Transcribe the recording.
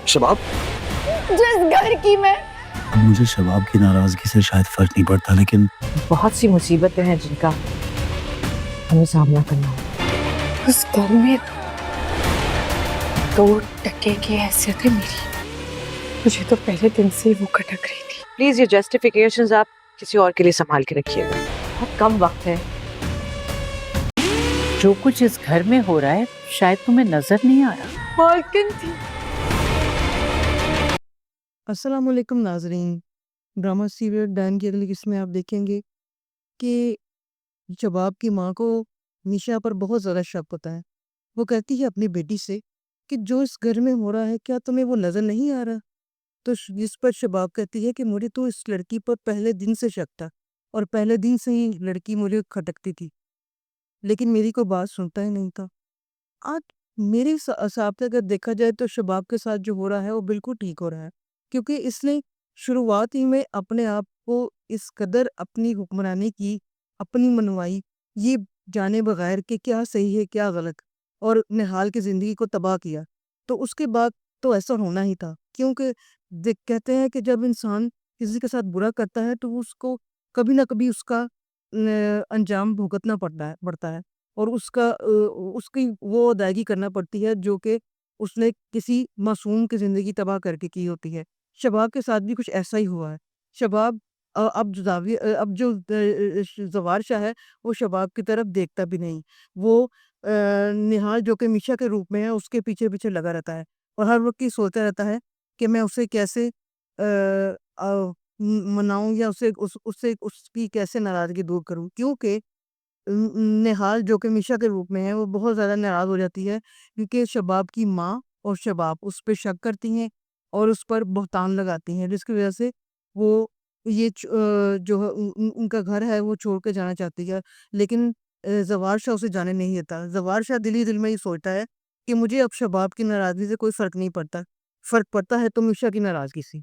शबाब, जिस घर की मैं अब मुझे शबाब की नाराजगी से शायद फर्क नहीं पड़ता, लेकिन बहुत सी मुसीबतें हैं जिनका हमें सामना करना है। उस घर में 2 टके की हैसियत है मेरी। मुझे तो पहले दिन से ही वो खटक रही थी। प्लीज ये जस्टिफिकेशंस आप किसी और के लिए संभाल के रखिएगा, बहुत कम वक्त है। जो कुछ इस घर में हो रहा है शायद तुम्हें नजर नहीं आ रहा। मालकिन थी। अस्सलाम वालेकुम नाजरीन। ड्रामा सीरियल डैन की अगली किस्त में आप देखेंगे कि शबाब की माँ को निशा पर बहुत ज़्यादा शक होता है। वो कहती है अपनी बेटी से कि जो इस घर में हो रहा है क्या तुम्हें वो नज़र नहीं आ रहा। तो जिस पर शबाब कहती है कि मुझे तो इस लड़की पर पहले दिन से शक था और पहले दिन से ही लड़की मुझे खटकती थी, लेकिन मेरी कोई बात सुनता ही नहीं था। आज मेरे हिसाब से अगर देखा जाए तो शबाब के साथ जो हो रहा है वो बिल्कुल ठीक हो रहा है, क्योंकि इसने शुरुआत ही में अपने आप को इस कदर अपनी हुक्मरानी की, अपनी मनवाई, ये जाने बगैर कि क्या सही है क्या गलत, और निहाल की ज़िंदगी को तबाह किया। तो उसके बाद तो ऐसा होना ही था, क्योंकि कहते हैं कि जब इंसान किसी के साथ बुरा करता है तो उसको कभी ना कभी उसका अंजाम भुगतना पड़ता है और उसकी वो अदायगी करना पड़ती है जो कि उसने किसी मासूम की ज़िंदगी तबाह करके की होती है। शबाब के साथ भी कुछ ऐसा ही हुआ है। शबाब अब जो ज़वार शाह है वो शबाब की तरफ देखता भी नहीं। वो निहाल जो कि मीशा के रूप में है उसके पीछे-पीछे लगा रहता है और हर वक़्त ये सोचता रहता है कि मैं उसे कैसे मनाऊँ या उससे उसकी कैसे नाराज़गी दूर करूँ, क्योंकि निहाल जो कि मीशा के रूप में है वो बहुत ज़्यादा नाराज़ हो जाती है, क्योंकि शबाब की माँ और शबाब उस पे शक करती हैं और उस पर बहतान लगाती हैं, जिसकी वज़ह से वो जो है उनका घर है वो छोड़ के जाना चाहती है। लेकिन ज़वार शाह उसे जाने नहीं देता। ज़वार शाह दिल ही दिल में ये सोचता है कि मुझे अब शबाब की नाराज़गी से कोई फ़र्क नहीं पड़ता। फ़र्क पड़ता है तो मीशा की नाराज़गी से।